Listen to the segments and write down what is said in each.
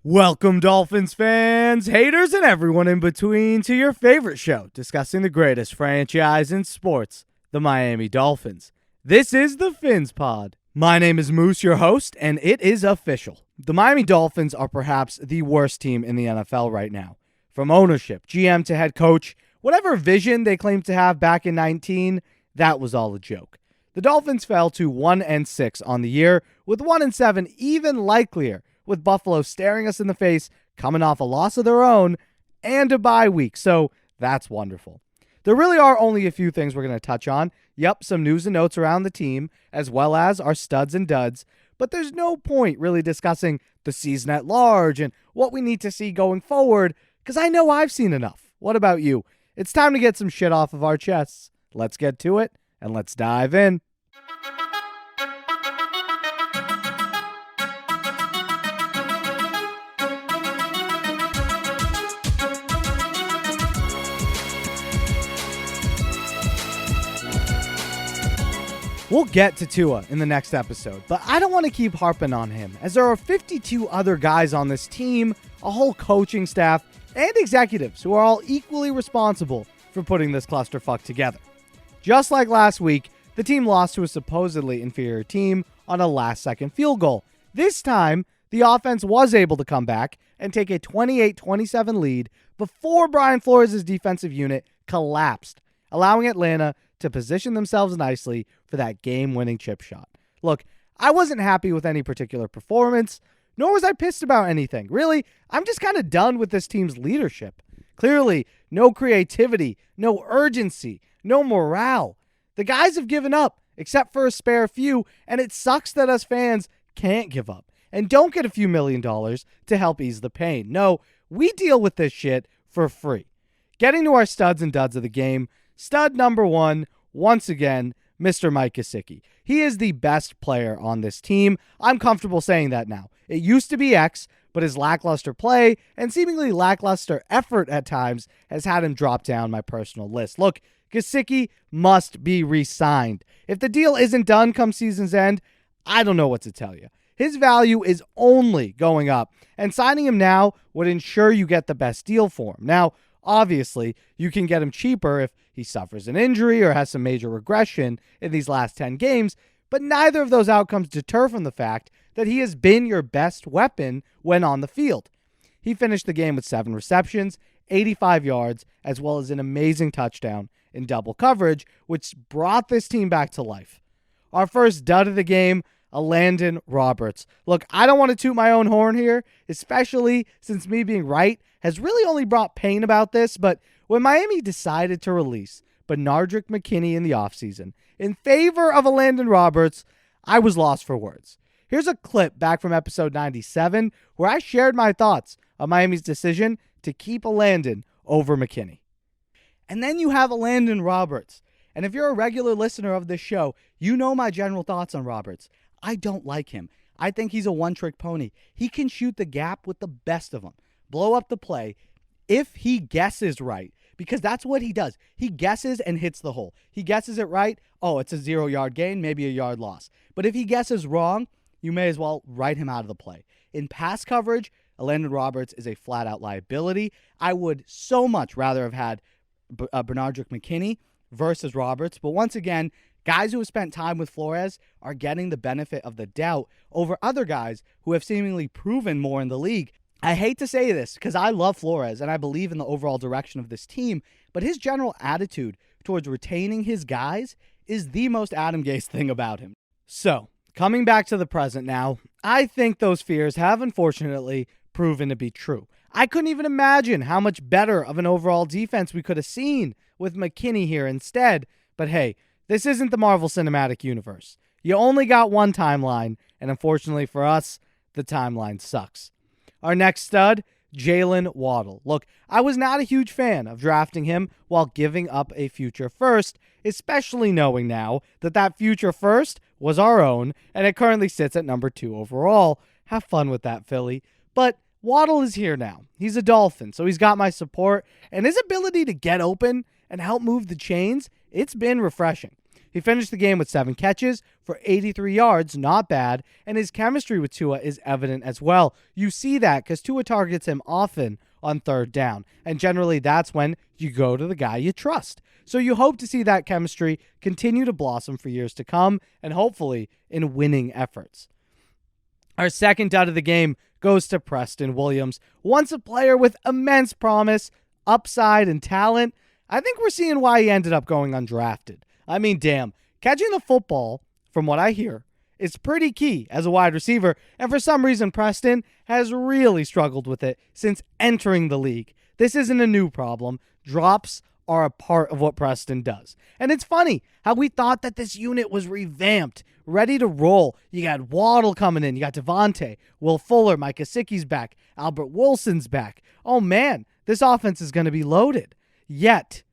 Welcome, Dolphins fans, haters, and everyone in between to your favorite show discussing the greatest franchise in sports, the Miami Dolphins. This is the PhinsPod. My name is Moose, your host, and it is official. The Miami Dolphins are perhaps the worst team in the NFL right now. From ownership, GM to head coach, whatever vision they claimed to have back in 19, that was all a joke. The Dolphins fell to 1-6 on the year, with 1-7 even likelier, with Buffalo staring us in the face, coming off a loss of their own, and a bye week, so that's wonderful. There really are only a few things we're going to touch on. Yep, some news and notes around the team, as well as our studs and duds, but there's no point really discussing the season at large and what we need to see going forward, because I know I've seen enough. What about you? It's time to get some shit off of our chests. Let's get to it, and let's dive in. We'll get to Tua in the next episode, but I don't want to keep harping on him, as there are 52 other guys on this team, a whole coaching staff, and executives who are all equally responsible for putting this clusterfuck together. Just like last week, the team lost to a supposedly inferior team on a last-second field goal. This time, the offense was able to come back and take a 28-27 lead before Brian Flores' defensive unit collapsed, allowing Atlanta to position themselves nicely for that game-winning chip shot. Look, I wasn't happy with any particular performance, nor was I pissed about anything. Really, I'm just kind of done with this team's leadership. Clearly, no creativity, no urgency, no morale. The guys have given up, except for a spare few, and it sucks that us fans can't give up and don't get a few $1 million to help ease the pain. No, we deal with this shit for free. Getting to our studs and duds of the game, stud number one, once again, Mr. Mike Gesicki. He is the best player on this team. I'm comfortable saying that now. It used to be X, but his lackluster play and seemingly lackluster effort at times has had him drop down my personal list. Look, Gesicki must be re-signed. If the deal isn't done come season's end, I don't know what to tell you. His value is only going up, and signing him now would ensure you get the best deal for him. Now, obviously, you can get him cheaper if he suffers an injury or has some major regression in these last 10 games, but neither of those outcomes deter from the fact that he has been your best weapon when on the field. He finished the game with 7 receptions, 85 yards, as well as an amazing touchdown in double coverage, which brought this team back to life. Our first dud of the game, Landon Roberts. Look, I don't want to toot my own horn here, especially since me being right has really only brought pain about this, but when Miami decided to release Benardrick McKinney in the offseason in favor of Landon Roberts, I was lost for words. Here's a clip back from episode 97 where I shared my thoughts on Miami's decision to keep Landon over McKinney. And then you have Landon Roberts. And if you're a regular listener of this show, you know my general thoughts on Roberts. I don't like him. I think he's a one-trick pony. He can shoot the gap with the best of them, blow up the play if he guesses right, because that's what he does. He guesses and hits the hole. He guesses it right, oh, it's a 0-yard gain, maybe a yard loss. But if he guesses wrong, you may as well write him out of the play. In pass coverage, Landon Roberts is a flat-out liability. I would so much rather have had Benardrick McKinney versus Roberts, but once again, guys who have spent time with Flores are getting the benefit of the doubt over other guys who have seemingly proven more in the league. I hate to say this because I love Flores and I believe in the overall direction of this team, but his general attitude towards retaining his guys is the most Adam Gase thing about him. So, coming back to the present now, I think those fears have unfortunately proven to be true. I couldn't even imagine how much better of an overall defense we could have seen with McKinney here instead, but hey, this isn't the Marvel Cinematic Universe. You only got one timeline, and unfortunately for us, the timeline sucks. Our next stud, Jalen Waddle. Look, I was not a huge fan of drafting him while giving up a future first, especially knowing now that that future first was our own, and it currently sits at number 2 overall. Have fun with that, Philly. But Waddle is here now. He's a Dolphin, so he's got my support, and his ability to get open and help move the chains, it's been refreshing. He finished the game with 7 catches for 83 yards, not bad, and his chemistry with Tua is evident as well. You see that because Tua targets him often on third down, and generally that's when you go to the guy you trust. So you hope to see that chemistry continue to blossom for years to come, and hopefully in winning efforts. Our second dud of the game goes to Preston Williams. Once a player with immense promise, upside, and talent, I think we're seeing why he ended up going undrafted. I mean, damn, catching the football, from what I hear, is pretty key as a wide receiver, and for some reason Preston has really struggled with it since entering the league. This isn't a new problem. Drops are a part of what Preston does. And it's funny how we thought that this unit was revamped, ready to roll. You got Waddle coming in, you got Devontae, Will Fuller, Mike Gesicki's back, Albert Wilson's back. Oh man, this offense is going to be loaded. Yet,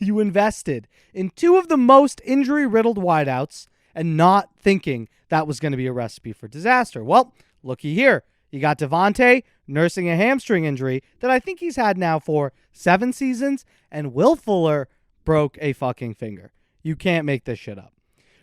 you invested in 2 of the most injury-riddled wideouts and not thinking that was going to be a recipe for disaster. Well, looky here. You got Devontae nursing a hamstring injury that I think he's had now for 7 seasons, and Will Fuller broke a fucking finger. You can't make this shit up.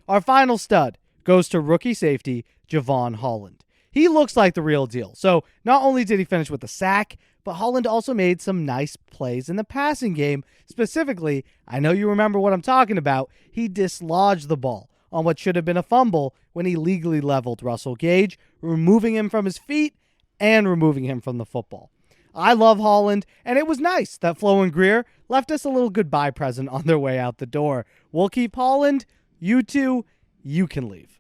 Our final stud goes to rookie safety Javon Holland. He looks like the real deal. So not only did he finish with a sack, but Holland also made some nice plays in the passing game. Specifically, I know you remember what I'm talking about. He dislodged the ball on what should have been a fumble when he legally leveled Russell Gage, removing him from his feet and removing him from the football. I love Holland, and it was nice that Flo and Greer left us a little goodbye present on their way out the door. We'll keep Holland. You two, you can leave.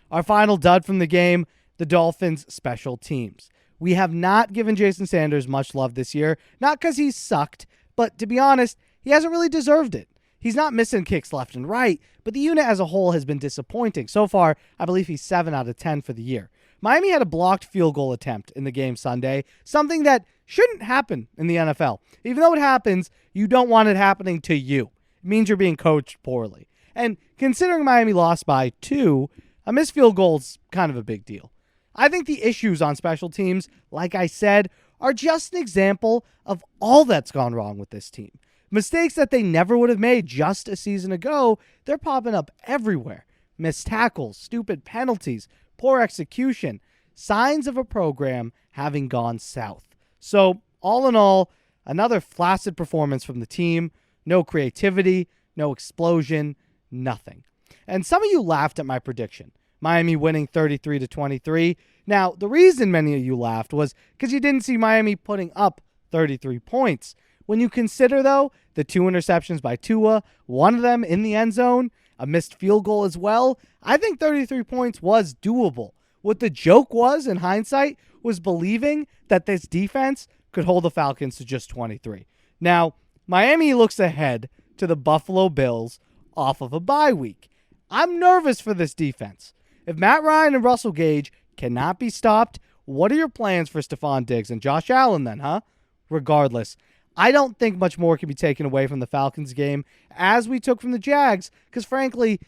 Our final dud from the game, the Dolphins' special teams. We have not given Jason Sanders much love this year, not because he's sucked, but to be honest, he hasn't really deserved it. He's not missing kicks left and right, but the unit as a whole has been disappointing. So far, I believe he's 7 out of 10 for the year. Miami had a blocked field goal attempt in the game Sunday, something that shouldn't happen in the NFL. Even though it happens, you don't want it happening to you. It means you're being coached poorly. And considering Miami lost by 2, a missed field goal is kind of a big deal. I think the issues on special teams, like I said, are just an example of all that's gone wrong with this team. Mistakes that they never would have made just a season ago, they're popping up everywhere. Missed tackles, stupid penalties, poor execution, signs of a program having gone south. So, all in all, another flaccid performance from the team. No creativity, no explosion, nothing. And some of you laughed at my prediction. Miami winning 33-23. Now, the reason many of you laughed was because you didn't see Miami putting up 33 points. When you consider, though, the 2 interceptions by Tua, one of them in the end zone, a missed field goal as well, I think 33 points was doable. What the joke was, in hindsight, was believing that this defense could hold the Falcons to just 23. Now, Miami looks ahead to the Buffalo Bills off of a bye week. I'm nervous for this defense. If Matt Ryan and Russell Gage cannot be stopped, what are your plans for Stephon Diggs and Josh Allen then, huh? Regardless, I don't think much more can be taken away from the Falcons game as we took from the Jags, because frankly,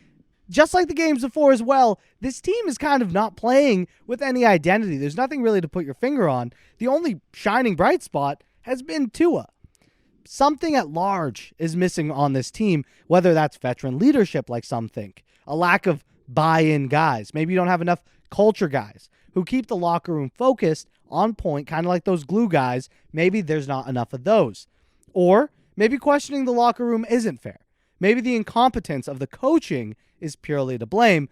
just like the games before as well, this team is kind of not playing with any identity. There's nothing really to put your finger on. The only shining bright spot has been Tua. Something at large is missing on this team, whether that's veteran leadership like some think, a lack of buy-in guys. Maybe you don't have enough culture guys who keep the locker room focused, on point, kind of like those glue guys. Maybe there's not enough of those. Or maybe questioning the locker room isn't fair. Maybe the incompetence of the coaching is purely to blame.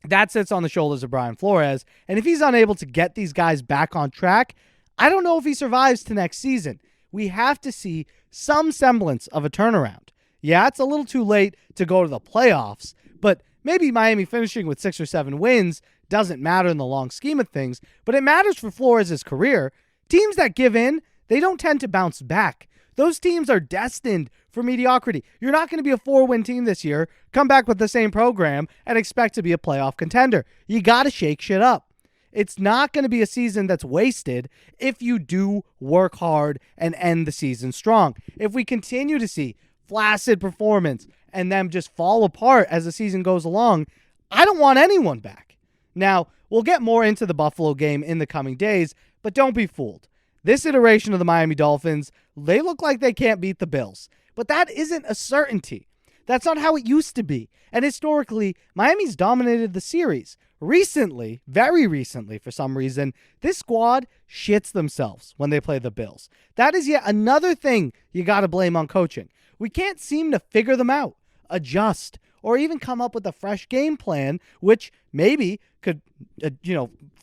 That sits on the shoulders of Brian Flores, and if he's unable to get these guys back on track, I don't know if he survives to next season. We have to see some semblance of a turnaround. Yeah, it's a little too late to go to the playoffs, but maybe Miami finishing with 6 or 7 wins doesn't matter in the long scheme of things, but it matters for Flores' career. Teams that give in, they don't tend to bounce back. Those teams are destined for mediocrity. You're not going to be a 4-win team this year, come back with the same program, and expect to be a playoff contender. You got to shake shit up. It's not going to be a season that's wasted if you do work hard and end the season strong. If we continue to see flaccid performance and them just fall apart as the season goes along, I don't want anyone back. Now, we'll get more into the Buffalo game in the coming days, but don't be fooled. This iteration of the Miami Dolphins, they look like they can't beat the Bills, but that isn't a certainty. That's not how it used to be. And historically, Miami's dominated the series. Recently, very recently for some reason, this squad shits themselves when they play the Bills. That is yet another thing you got to blame on coaching. We can't seem to figure them out, adjust, or even come up with a fresh game plan, which maybe could,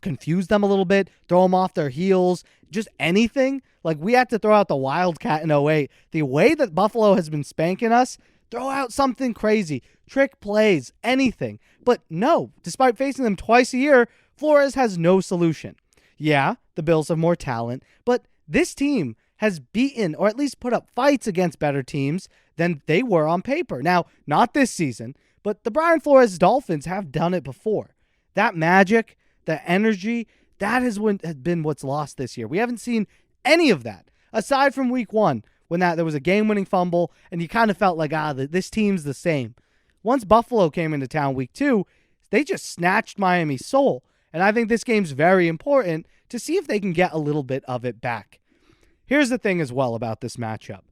confuse them a little bit, throw them off their heels, just anything. Like, we had to throw out the Wildcat in 08. The way that Buffalo has been spanking us, throw out something crazy, trick plays, anything. But no, despite facing them twice a year, Flores has no solution. Yeah, the Bills have more talent, but this team has beaten or at least put up fights against better teams than they were on paper. Now, not this season, but the Brian Flores Dolphins have done it before. That magic, that energy, that has been what's lost this year. We haven't seen any of that, aside from week 1, when there was a game-winning fumble, and you kind of felt like, this team's the same. Once Buffalo came into town week 2, they just snatched Miami's soul, and I think this game's very important to see if they can get a little bit of it back. Here's the thing as well about this matchup.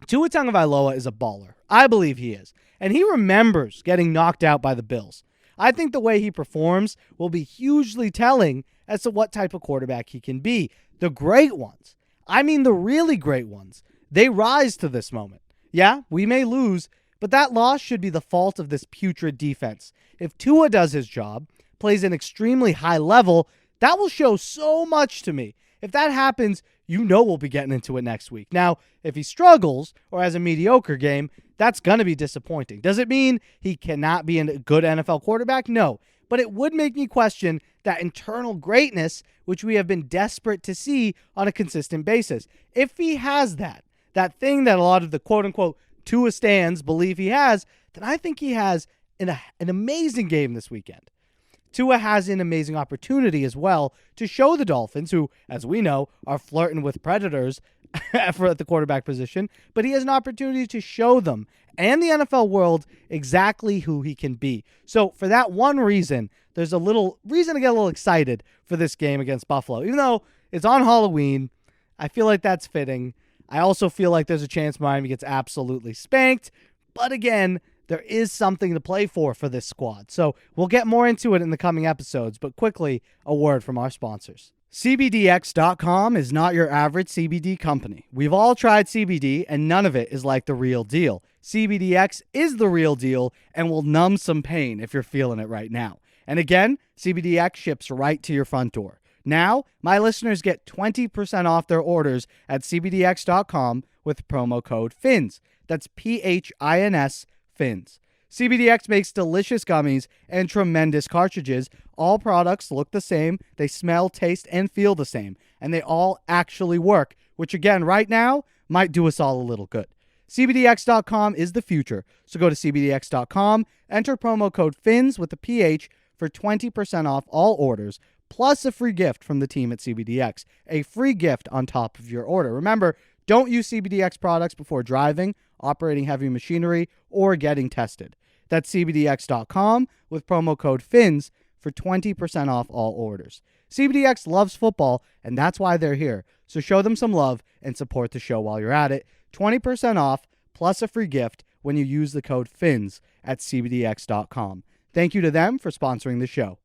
Tua Tagovailoa is a baller. I believe he is, and he remembers getting knocked out by the Bills. I think the way he performs will be hugely telling as to what type of quarterback he can be. The great ones, I mean the really great ones, they rise to this moment. Yeah, we may lose, but that loss should be the fault of this putrid defense. If Tua does his job, plays an extremely high level, that will show so much to me. If that happens, we'll be getting into it next week. Now, if he struggles or has a mediocre game, that's going to be disappointing. Does it mean he cannot be a good NFL quarterback? No. But it would make me question that internal greatness, which we have been desperate to see on a consistent basis. If he has that thing that a lot of the quote-unquote Tua stands believe he has, then I think he has an amazing game this weekend. Tua has an amazing opportunity as well to show the Dolphins, who, as we know, are flirting with predators at the quarterback position, but he has an opportunity to show them and the NFL world exactly who he can be. So for that one reason, there's a little reason to get a little excited for this game against Buffalo. Even though it's on Halloween, I feel like that's fitting. I also feel like there's a chance Miami gets absolutely spanked, but again, there is something to play for this squad. So we'll get more into it in the coming episodes, but quickly, a word from our sponsors. CBDX.com is not your average CBD company. We've all tried CBD, and none of it is like the real deal. CBDX is the real deal and will numb some pain if you're feeling it right now. And again, CBDX ships right to your front door. Now, my listeners get 20% off their orders at CBDX.com with promo code PHINS. That's PHINS, Phins. CBDX makes delicious gummies and tremendous cartridges. All products look the same, they smell, taste, and feel the same, and they all actually work, which again, right now, might do us all a little good. CBDX.com is the future, so go to CBDX.com, enter promo code PHINS with the PH for 20% off all orders, plus a free gift from the team at CBDX, a free gift on top of your order. Remember, don't use CBDX products before driving, operating heavy machinery, or getting tested. That's CBDX.com with promo code PHINS for 20% off all orders. CBDX loves football, and that's why they're here. So show them some love and support the show while you're at it. 20% off plus a free gift when you use the code PHINS at CBDX.com. Thank you to them for sponsoring the show.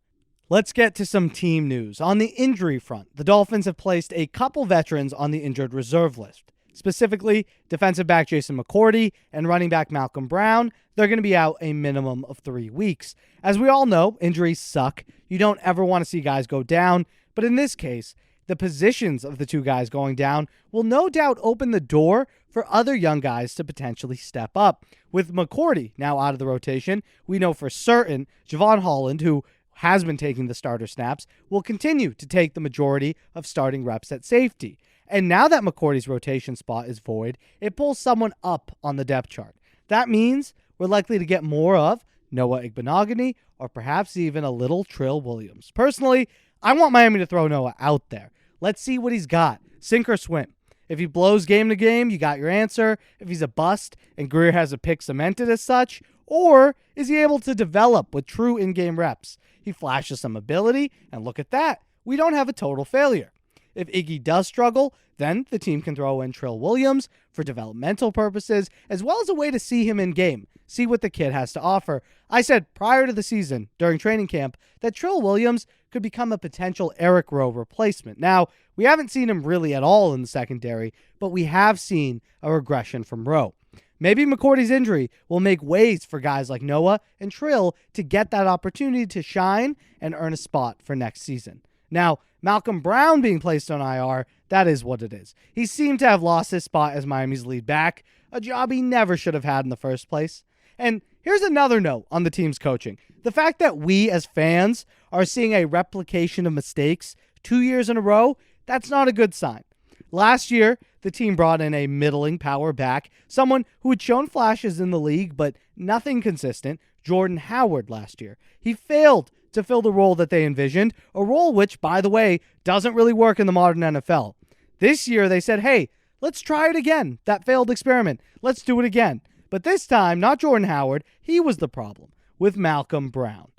Let's get to some team news. On the injury front, the Dolphins have placed a couple veterans on the injured reserve list. Specifically, defensive back Jason McCourty and running back Malcolm Brown. They're going to be out a minimum of 3 weeks. As we all know, injuries suck. You don't ever want to see guys go down. But in this case, the positions of the two guys going down will no doubt open the door for other young guys to potentially step up. With McCourty now out of the rotation, we know for certain Javon Holland, who has been taking the starter snaps, will continue to take the majority of starting reps at safety. And now that McCourty's rotation spot is void, it pulls someone up on the depth chart. That means we're likely to get more of Noah Igbenogany or perhaps even a little Trill Williams. Personally, I want Miami to throw Noah out there. Let's see what he's got. Sink or swim. If he blows game to game, you got your answer. If he's a bust and Greer has a pick cemented as such, or is he able to develop with true in-game reps? He flashes some ability, and look at that. We don't have a total failure. If Iggy does struggle, then the team can throw in Trill Williams for developmental purposes, as well as a way to see him in game, see what the kid has to offer. I said prior to the season, during training camp, that Trill Williams could become a potential Eric Rowe replacement. Now, we haven't seen him really at all in the secondary, but we have seen a regression from Rowe. Maybe McCourty's injury will make ways for guys like Noah and Trill to get that opportunity to shine and earn a spot for next season. Now, Malcolm Brown being placed on IR, that is what it is. He seemed to have lost his spot as Miami's lead back, a job he never should have had in the first place. And here's another note on the team's coaching. The fact that we as fans are seeing a replication of mistakes 2 years in a row, that's not a good sign. Last year, the team brought in a middling power back, someone who had shown flashes in the league, but nothing consistent, Jordan Howard last year. He failed to fill the role that they envisioned, a role which, by the way, doesn't really work in the modern NFL. This year, they said, hey, let's try it again. That failed experiment. Let's do it again. But this time, not Jordan Howard, he was the problem, with Malcolm Brown.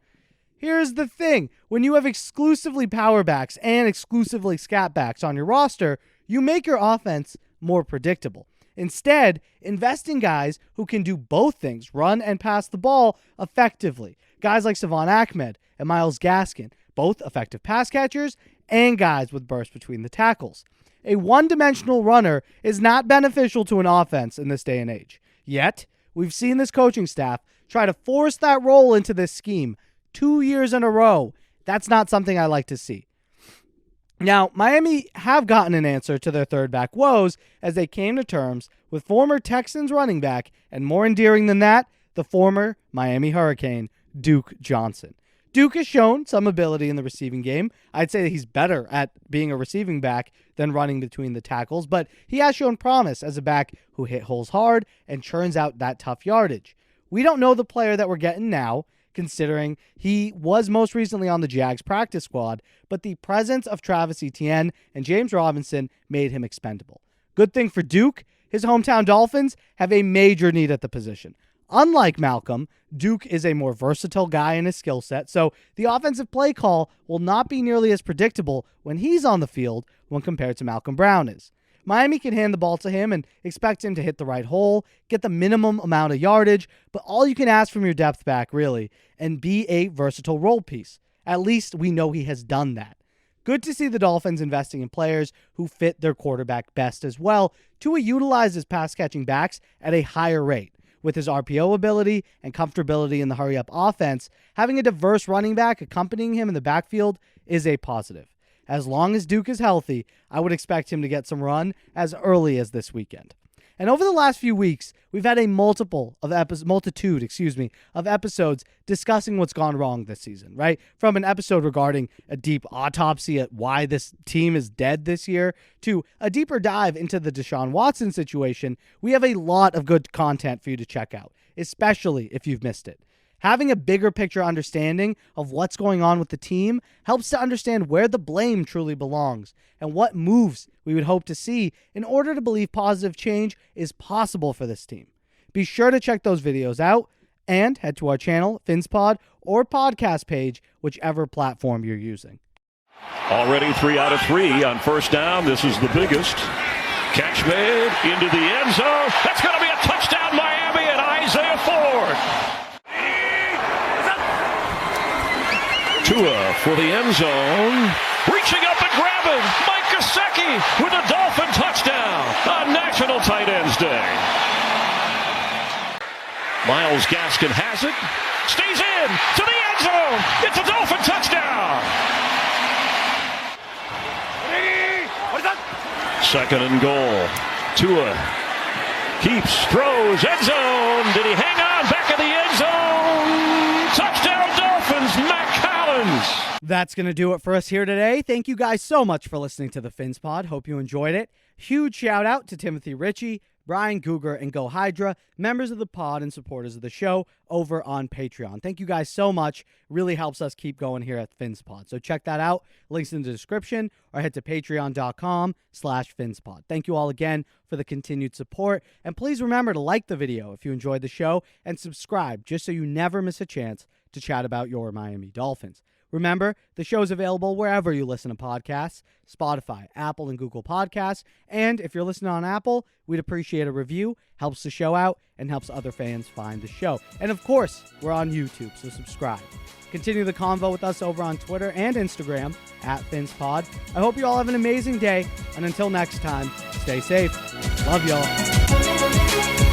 Here's the thing. When you have exclusively power backs and exclusively scat backs on your roster, you make your offense more predictable. Instead, invest in guys who can do both things, run and pass the ball effectively. Guys like Savon Ahmed and Myles Gaskin, both effective pass catchers and guys with burst between the tackles. A one-dimensional runner is not beneficial to an offense in this day and age. Yet, we've seen this coaching staff try to force that role into this scheme 2 years in a row. That's not something I like to see. Now, Miami have gotten an answer to their third back woes as they came to terms with former Texans running back, and more endearing than that, the former Miami Hurricane, Duke Johnson. Duke has shown some ability in the receiving game. I'd say that he's better at being a receiving back than running between the tackles, but he has shown promise as a back who hit holes hard and churns out that tough yardage. We don't know the player that we're getting now, considering he was most recently on the Jags practice squad, but the presence of Travis Etienne and James Robinson made him expendable. Good thing for Duke, his hometown Dolphins have a major need at the position. Unlike Malcolm, Duke is a more versatile guy in his skill set, so the offensive play call will not be nearly as predictable when he's on the field when compared to Malcolm Brown is. Miami can hand the ball to him and expect him to hit the right hole, get the minimum amount of yardage, but all you can ask from your depth back, really, and be a versatile role piece. At least we know he has done that. Good to see the Dolphins investing in players who fit their quarterback best as well. Tua utilizes pass-catching backs at a higher rate. With his RPO ability and comfortability in the hurry-up offense, having a diverse running back accompanying him in the backfield is a positive. As long as Duke is healthy, I would expect him to get some run as early as this weekend. And over the last few weeks, we've had a multitude of episodes discussing what's gone wrong this season, right? From an episode regarding a deep autopsy at why this team is dead this year to a deeper dive into the Deshaun Watson situation, we have a lot of good content for you to check out, especially if you've missed it. Having a bigger picture understanding of what's going on with the team helps to understand where the blame truly belongs and what moves we would hope to see in order to believe positive change is possible for this team. Be sure to check those videos out and head to our channel, PhinsPod, or podcast page, whichever platform you're using. Already 3 out of 3 on first down. This is the biggest. Catch made into the end zone. That's going to be a touchdown, Miami, and Isaiah Ford. Tua for the end zone, reaching up and grabbing Mike Gesicki with a Dolphin touchdown on National Tight Ends Day. Myles Gaskin has it, stays in to the end zone. It's a Dolphin touchdown. Second and goal. Tua keeps, throws, end zone. Did he hang on? Back in the end zone. Touchdown Dolphins. Mac Collins. That's going to do it for us here today. Thank you guys so much for listening to the PhinsPod. Hope you enjoyed it. Huge shout out to Timothy Ritchie, Brian Guger, and Go Hydra, members of the pod and supporters of the show over on Patreon. Thank you guys so much. Really helps us keep going here at PhinsPod. So check that out. Links in the description or head to patreon.com/PhinsPod. Thank you all again for the continued support. And please remember to like the video if you enjoyed the show and subscribe just so you never miss a chance to chat about your Miami Dolphins. Remember, the show's available wherever you listen to podcasts, Spotify, Apple, and Google Podcasts. And if you're listening on Apple, we'd appreciate a review. Helps the show out and helps other fans find the show. And of course, we're on YouTube, so subscribe. Continue the convo with us over on Twitter and Instagram at PhinsPod. I hope you all have an amazing day. And until next time, stay safe. Love y'all.